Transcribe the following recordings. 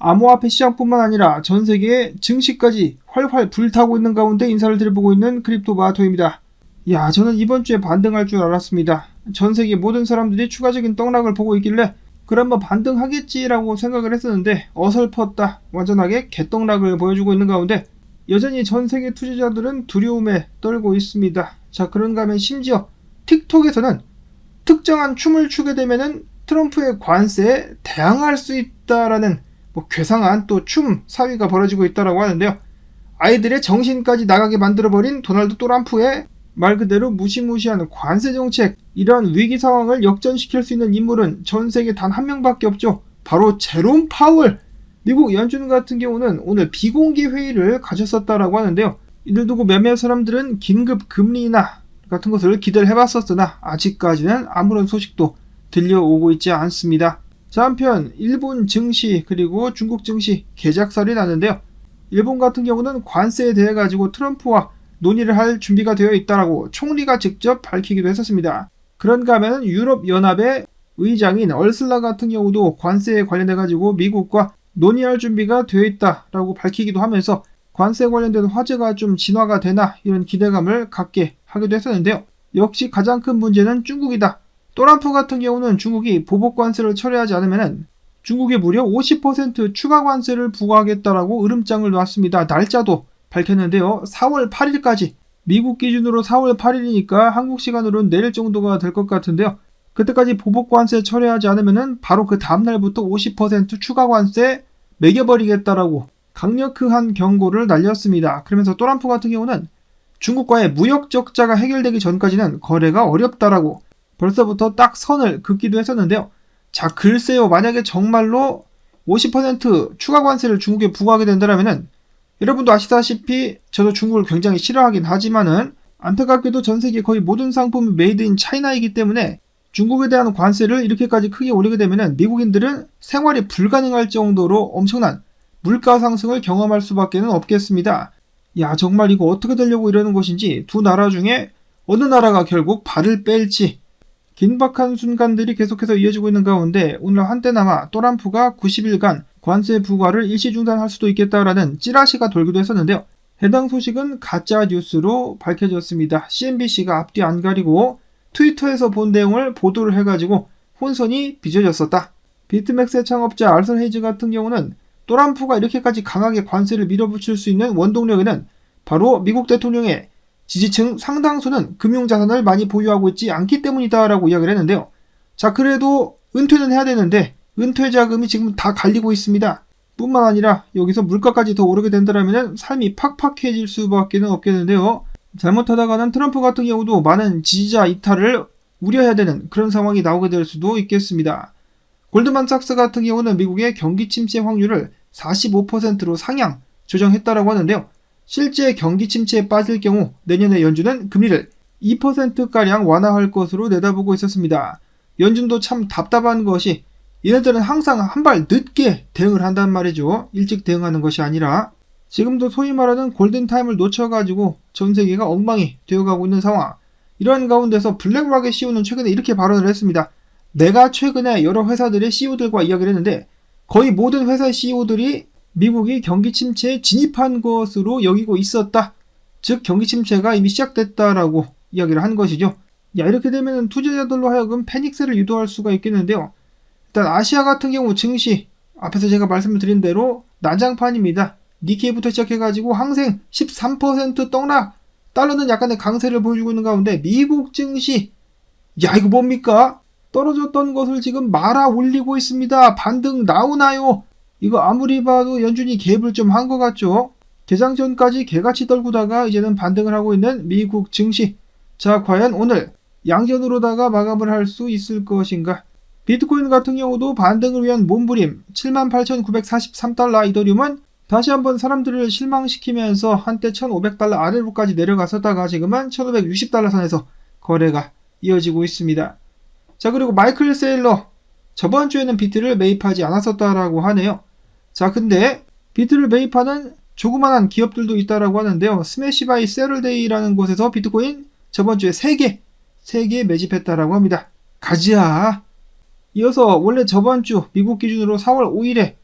암호화폐 시장뿐만 아니라 전 세계의 증시까지 활활 불타고 있는 가운데 인사를 드려보고 있는 크립토마토입니다. 저는 이번 주에 반등할 줄 알았습니다. 전 세계 모든 사람들이 추가적인 떡락을 보고 있길래 그럼 반등하겠지라고 생각을 했었는데 어설펐다. 완전하게 개떡락을 보여주고 있는 가운데 여전히 전 세계 투자자들은 두려움에 떨고 있습니다. 자, 그런가 하면 심지어 틱톡에서는 특정한 춤을 추게 되면은 트럼프의 관세에 대항할 수 있다라는 괴상한 또 춤 사위가 벌어지고 있다라고 하는데요. 아이들의 정신까지 나가게 만들어버린 도널드 트럼프의 말 그대로 무시무시한 관세 정책, 이러한 위기 상황을 역전시킬 수 있는 인물은 전 세계 단 한 명밖에 없죠. 바로 제롬 파월. 미국 연준 같은 경우는 오늘 비공개 회의를 가졌었다라고 하는데요. 이를 두고 몇몇 사람들은 긴급 금리 인하 같은 것을 기대를 해봤었으나 아직까지는 아무런 소식도 들려오고 있지 않습니다. 자, 한편 일본 증시 그리고 중국 증시 개작살이 나는데요. 일본 같은 경우는 관세에 대해 가지고 트럼프와 논의를 할 준비가 되어 있다라고 총리가 직접 밝히기도 했었습니다. 그런가 하면 유럽연합의 의장인 얼슬라 같은 경우도 관세에 관련해 가지고 미국과 논의할 준비가 되어 있다라고 밝히기도 하면서 관세 관련된 화제가 좀 진화가 되나 이런 기대감을 갖게 하기도 했었는데요. 역시 가장 큰 문제는 중국이다. 트럼프 같은 경우는 중국이 보복 관세를 철회하지 않으면 중국에 무려 50% 추가 관세를 부과하겠다라고 으름장을 놨습니다. 날짜도 밝혔는데요. 4월 8일까지, 미국 기준으로 4월 8일이니까 한국 시간으로는 내일 정도가 될 것 같은데요. 그때까지 보복 관세 철회하지 않으면 바로 그 다음날부터 50% 추가 관세 매겨버리겠다라고 강력한 경고를 날렸습니다. 그러면서 트럼프 같은 경우는 중국과의 무역 적자가 해결되기 전까지는 거래가 어렵다라고 벌써부터 딱 선을 긋기도 했었는데요. 자, 글쎄요. 만약에 정말로 50% 추가 관세를 중국에 부과하게 된다면 여러분도 아시다시피 저도 중국을 굉장히 싫어하긴 하지만은 안타깝게도 전 세계 거의 모든 상품이 메이드 인 차이나이기 때문에 중국에 대한 관세를 이렇게까지 크게 올리게 되면 미국인들은 생활이 불가능할 정도로 엄청난 물가 상승을 경험할 수밖에 없겠습니다. 정말 이거 어떻게 되려고 이러는 것인지 두 나라 중에 어느 나라가 결국 발을 뺄지 긴박한 순간들이 계속해서 이어지고 있는 가운데 오늘 한때나마 트럼프가 90일간 관세 부과를 일시 중단할 수도 있겠다라는 찌라시가 돌기도 했었는데요. 해당 소식은 가짜 뉴스로 밝혀졌습니다. CNBC가 앞뒤 안 가리고 트위터에서 본 내용을 보도를 해가지고 혼선이 빚어졌었다. 비트맥스의 창업자 알선 헤이즈 같은 경우는 트럼프가 이렇게까지 강하게 관세를 밀어붙일 수 있는 원동력에는 바로 미국 대통령의 지지층 상당수는 금융자산을 많이 보유하고 있지 않기 때문이다라고 이야기를 했는데요. 자, 그래도 은퇴는 해야 되는데 은퇴 자금이 지금 다 갈리고 있습니다. 뿐만 아니라 여기서 물가까지 더 오르게 된다면 삶이 팍팍해질 수밖에 없겠는데요. 잘못하다가는 트럼프 같은 경우도 많은 지지자 이탈을 우려해야 되는 그런 상황이 나오게 될 수도 있겠습니다. 골드만삭스 같은 경우는 미국의 경기 침체 확률을 45%로 상향 조정했다라고 하는데요. 실제 경기 침체에 빠질 경우 내년에 연준은 금리를 2%가량 완화할 것으로 내다보고 있었습니다. 연준도 참 답답한 것이 얘네들은 항상 한 발 늦게 대응을 한단 말이죠. 일찍 대응하는 것이 아니라 지금도 소위 말하는 골든타임을 놓쳐가지고 전 세계가 엉망이 되어가고 있는 상황. 이런 가운데서 블랙락의 CEO는 최근에 이렇게 발언을 했습니다. 내가 최근에 여러 회사들의 CEO들과 이야기를 했는데 거의 모든 회사의 CEO들이 미국이 경기 침체에 진입한 것으로 여기고 있었다. 즉 경기 침체가 이미 시작됐다라고 이야기를 한 것이죠. 이렇게 되면 투자자들로 하여금 패닉세를 유도할 수가 있겠는데요. 일단 아시아 같은 경우 증시 앞에서 제가 말씀을 드린 대로 난장판입니다. 니케이부터 시작해가지고 항생 13% 떡락, 달러는 약간의 강세를 보여주고 있는 가운데 미국 증시 이거 뭡니까? 떨어졌던 것을 지금 말아 올리고 있습니다. 반등 나오나요? 이거 아무리 봐도 연준이 개입을 좀 한 것 같죠? 개장 전까지 개같이 떨구다가 이제는 반등을 하고 있는 미국 증시. 자, 과연 오늘 양전으로다가 마감을 할 수 있을 것인가? 비트코인 같은 경우도 반등을 위한 몸부림 78,943달러, 이더리움은 다시 한번 사람들을 실망시키면서 한때 1,500달러 아래로까지 내려갔었다가 지금은 1,560달러 선에서 거래가 이어지고 있습니다. 자, 그리고 마이클 세일러 저번 주에는 비트를 매입하지 않았었다라고 하네요. 자, 근데 비트를 매입하는 조그만한 기업들도 있다라고 하는데요. 스매시 바이 세럴데이라는 곳에서 비트코인 저번 주에 3개 매집했다라고 합니다. 가지야. 이어서 원래 저번 주 미국 기준으로 4월 5일에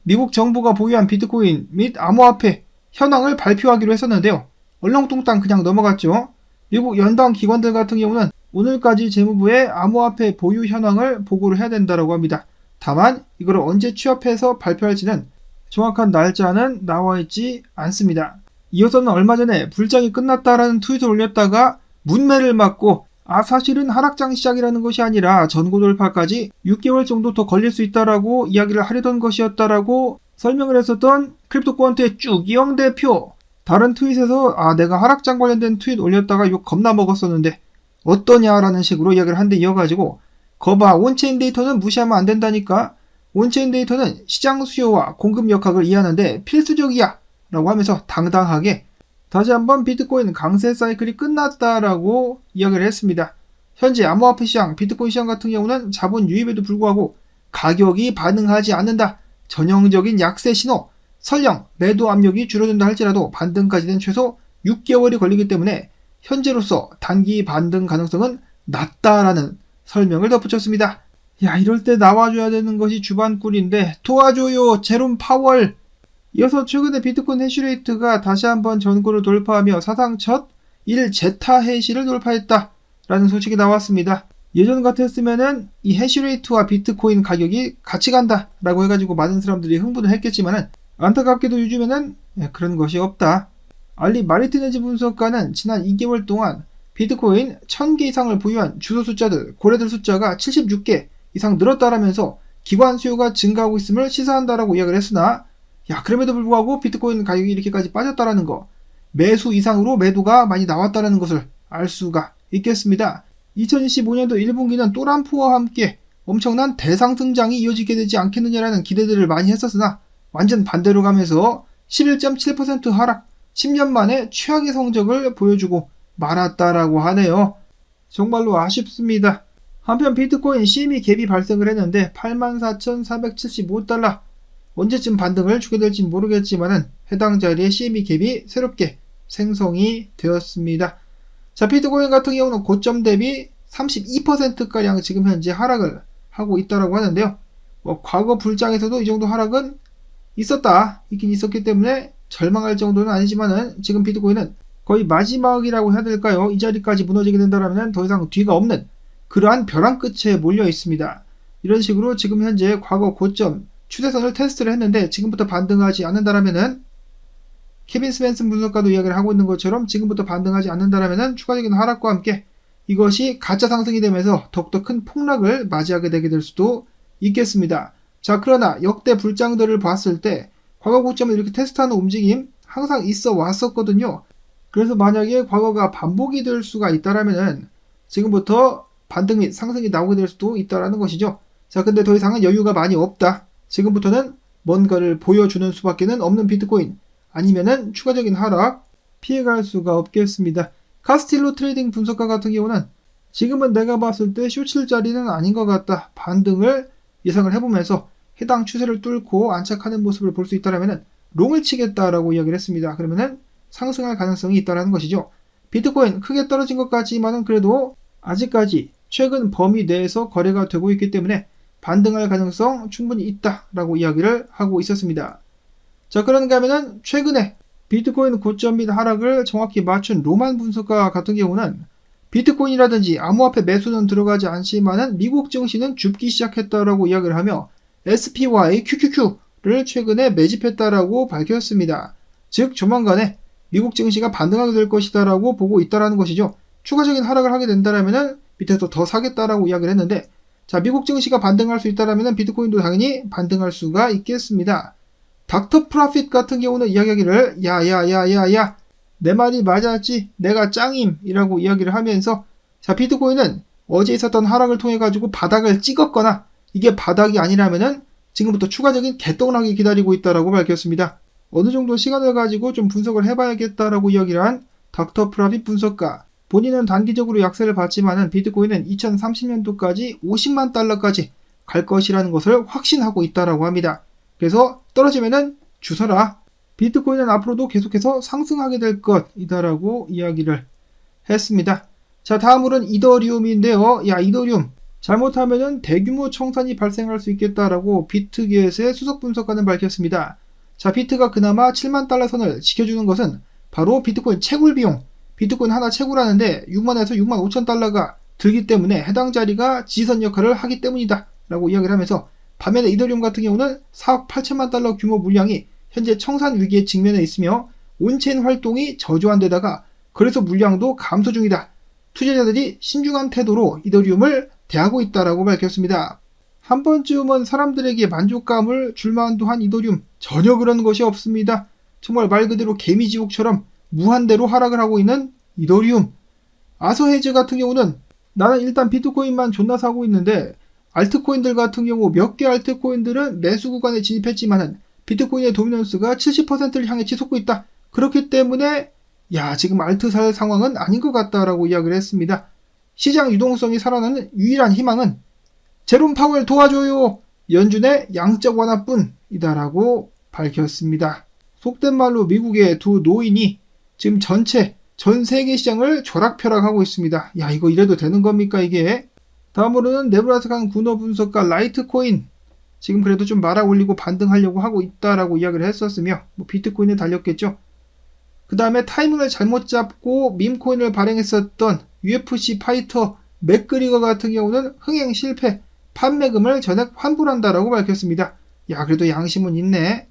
미국 정부가 보유한 비트코인 및 암호화폐 현황을 발표하기로 했었는데요. 얼렁뚱땅 그냥 넘어갔죠. 미국 연방 기관들 같은 경우는 오늘까지 재무부에 암호화폐 보유 현황을 보고를 해야 된다고 합니다. 다만 이걸 언제 취합해서 발표할지는 정확한 날짜는 나와 있지 않습니다. 이어서는 얼마 전에 불장이 끝났다라는 트윗을 올렸다가 문매를 맞고 사실은 하락장 시작이라는 것이 아니라 전고 돌파까지 6개월 정도 더 걸릴 수 있다라고 이야기를 하려던 것이었다라고 설명을 했었던 크립토코언트의 쭈기영 대표. 다른 트윗에서 내가 하락장 관련된 트윗 올렸다가 욕 겁나 먹었었는데 어떠냐라는 식으로 이야기를 한 데 이어가지고 거봐 온체인 데이터는 무시하면 안 된다니까. 온체인 데이터는 시장 수요와 공급 역학을 이해하는데 필수적이야 라고 하면서 당당하게 다시 한번 비트코인 강세 사이클이 끝났다라고 이야기를 했습니다. 현재 암호화폐 시장, 비트코인 시장 같은 경우는 자본 유입에도 불구하고 가격이 반응하지 않는다. 전형적인 약세 신호. 설령 매도 압력이 줄어든다 할지라도 반등까지는 최소 6개월이 걸리기 때문에 현재로서 단기 반등 가능성은 낮다라는 설명을 덧붙였습니다. 야, 이럴 때 나와줘야 되는 것이 주반꿀인데 도와줘요 제롬 파월. 이어서 최근에 비트코인 해시레이트가 다시 한번 전고를 돌파하며 사상 첫 1제타 해시를 돌파했다라는 소식이 나왔습니다. 예전 같았으면은 이 해시레이트와 비트코인 가격이 같이 간다라고 해가지고 많은 사람들이 흥분을 했겠지만은 안타깝게도 요즘에는 그런 것이 없다. 알리 마리티네즈 분석가는 지난 2개월 동안 비트코인 1000개 이상을 보유한 주소 숫자들, 고래들 숫자가 76개 이상 늘었다라면서 기관 수요가 증가하고 있음을 시사한다라고 이야기를 했으나 그럼에도 불구하고 비트코인 가격이 이렇게까지 빠졌다라는 거, 매수 이상으로 매도가 많이 나왔다라는 것을 알 수가 있겠습니다. 2025년도 1분기는 또람프와 함께 엄청난 대상승장이 이어지게 되지 않겠느냐라는 기대들을 많이 했었으나 완전 반대로 가면서 11.7% 하락, 10년 만에 최악의 성적을 보여주고 말았다라고 하네요. 정말로 아쉽습니다. 한편 비트코인 CME 갭이 발생을 했는데 84,475달러. 언제쯤 반등을 주게 될지 모르겠지만은 해당 자리에 CME 갭이 새롭게 생성이 되었습니다. 자, 비트코인 같은 경우는 고점 대비 32%가량 지금 현재 하락을 하고 있다라고 하는데요. 과거 불장에서도 이 정도 하락은 있긴 있었기 때문에 절망할 정도는 아니지만은 지금 비트코인은 거의 마지막이라고 해야 될까요? 이 자리까지 무너지게 된다면 더 이상 뒤가 없는 그러한 벼랑 끝에 몰려 있습니다. 이런 식으로 지금 현재 과거 고점 추세선을 테스트를 했는데 지금부터 반등하지 않는다라면은 케빈 스펜슨 분석가도 이야기를 하고 있는 것처럼 지금부터 반등하지 않는다라면은 추가적인 하락과 함께 이것이 가짜 상승이 되면서 더욱더 큰 폭락을 맞이하게 되게 될 수도 있겠습니다. 자, 그러나 역대 불장들을 봤을 때 과거 고점을 이렇게 테스트하는 움직임 항상 있어 왔었거든요. 그래서 만약에 과거가 반복이 될 수가 있다라면은 지금부터 반등 및 상승이 나오게 될 수도 있다라는 것이죠. 자, 근데 더 이상은 여유가 많이 없다. 지금부터는 뭔가를 보여주는 수밖에는 없는 비트코인, 아니면은 추가적인 하락 피해갈 수가 없겠습니다. 카스틸로 트레이딩 분석가 같은 경우는 지금은 내가 봤을 때 쇼칠 자리는 아닌 것 같다. 반등을 예상을 해보면서 해당 추세를 뚫고 안착하는 모습을 볼 수 있다라면은 롱을 치겠다라고 이야기를 했습니다. 그러면은 상승할 가능성이 있다라는 것이죠. 비트코인 크게 떨어진 것 같지만은 그래도 아직까지 최근 범위 내에서 거래가 되고 있기 때문에 반등할 가능성 충분히 있다라고 이야기를 하고 있었습니다. 자, 그런가 하면은 최근에 비트코인 고점 및 하락을 정확히 맞춘 로만 분석가 같은 경우는 비트코인이라든지 암호화폐 매수는 들어가지 않지만은 미국 증시는 줍기 시작했다라고 이야기를 하며 SPY QQQ를 최근에 매집했다라고 밝혔습니다. 즉 조만간에 미국 증시가 반등하게 될 것이다라고 보고 있다라는 것이죠. 추가적인 하락을 하게 된다라면은 밑에서 더 사겠다라고 이야기를 했는데, 자, 미국 증시가 반등할 수 있다라면은 비트코인도 당연히 반등할 수가 있겠습니다. 닥터 프라핏 같은 경우는 이야기하기를 야야야야야 내 말이 맞았지 내가 짱임이라고 이야기를 하면서, 자, 비트코인은 어제 있었던 하락을 통해 가지고 바닥을 찍었거나 이게 바닥이 아니라면은 지금부터 추가적인 개떡락이 기다리고 있다라고 밝혔습니다. 어느 정도 시간을 가지고 좀 분석을 해봐야겠다라고 이야기를 한 닥터 프라핏 분석가. 본인은 단기적으로 약세를 받지만은 비트코인은 2030년도까지 50만 달러까지 갈 것이라는 것을 확신하고 있다라고 합니다. 그래서 떨어지면은 주서라. 비트코인은 앞으로도 계속해서 상승하게 될 것이다라고 이야기를 했습니다. 자, 다음으로는 이더리움인데요. 야, 이더리움 잘못하면은 대규모 청산이 발생할 수 있겠다라고 비트겟의 수석 분석가는 밝혔습니다. 자, 비트가 그나마 7만 달러 선을 지켜주는 것은 바로 비트코인 채굴 비용, 비트코인 하나 채굴하는데 6만에서 6만 5천 달러가 들기 때문에 해당 자리가 지지선 역할을 하기 때문이다 라고 이야기를 하면서, 반면에 이더리움 같은 경우는 4억 8천만 달러 규모 물량이 현재 청산 위기에 직면해 있으며 온체인 활동이 저조한데다가 그래서 물량도 감소 중이다. 투자자들이 신중한 태도로 이더리움을 대하고 있다라고 밝혔습니다. 한 번쯤은 사람들에게 만족감을 줄만도 한 이더리움, 전혀 그런 것이 없습니다. 정말 말 그대로 개미지옥처럼 무한대로 하락을 하고 있는 이더리움. 아서헤즈 같은 경우는 나는 일단 비트코인만 존나 사고 있는데 알트코인들 같은 경우 몇 개 알트코인들은 매수 구간에 진입했지만은 비트코인의 도미넌스가 70%를 향해 치솟고 있다. 그렇기 때문에 지금 알트 살 상황은 아닌 것 같다라고 이야기를 했습니다. 시장 유동성이 살아나는 유일한 희망은 제롬 파웰 도와줘요, 연준의 양적 완화뿐이다라고 밝혔습니다. 속된 말로 미국의 두 노인이 지금 전 세계 시장을 벼락펴락하고 있습니다. 이거 이래도 되는 겁니까 이게? 다음으로는 네브라스칸 군어 분석가 라이트코인, 지금 그래도 좀 말아 올리고 반등하려고 하고 있다라고 이야기를 했었으며 비트코인에 달렸겠죠. 그 다음에 타이밍을 잘못 잡고 밈코인을 발행했었던 UFC 파이터 맥그리거 같은 경우는 흥행 실패, 판매금을 전액 환불한다라고 밝혔습니다. 그래도 양심은 있네.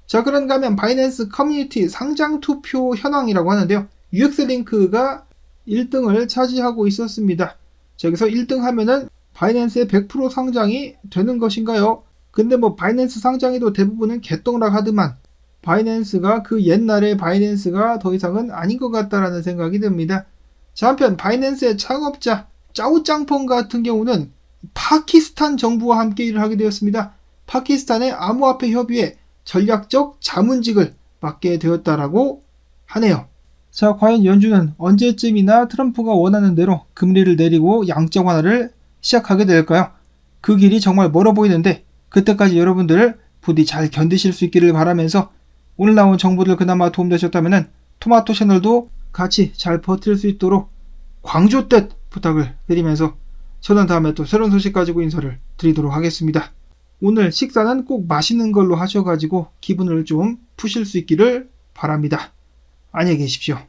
자, 그런가 하면 바이낸스 커뮤니티 상장 투표 현황이라고 하는데요. UX링크가 1등을 차지하고 있었습니다. 자, 여기서 1등 하면은 바이낸스의 100% 상장이 되는 것인가요? 근데 바이낸스 상장에도 대부분은 개똥락 하더만 바이낸스가 그 옛날의 바이낸스가 더 이상은 아닌 것 같다라는 생각이 듭니다. 자, 한편 바이낸스의 창업자 짜오짱펑 같은 경우는 파키스탄 정부와 함께 일을 하게 되었습니다. 파키스탄의 암호화폐 협의회 전략적 자문직을 맡게 되었다라고 하네요. 자, 과연 연준은 언제쯤이나 트럼프가 원하는 대로 금리를 내리고 양적 완화를 시작하게 될까요? 그 길이 정말 멀어 보이는데 그때까지 여러분들 부디 잘 견디실 수 있기를 바라면서, 오늘 나온 정보들 그나마 도움되셨다면 토마토 채널도 같이 잘 버틸 수 있도록 광조댓 부탁을 드리면서 저는 다음에 또 새로운 소식 가지고 인사를 드리도록 하겠습니다. 오늘 식사는 꼭 맛있는 걸로 하셔가지고 기분을 좀 푸실 수 있기를 바랍니다. 안녕히 계십시오.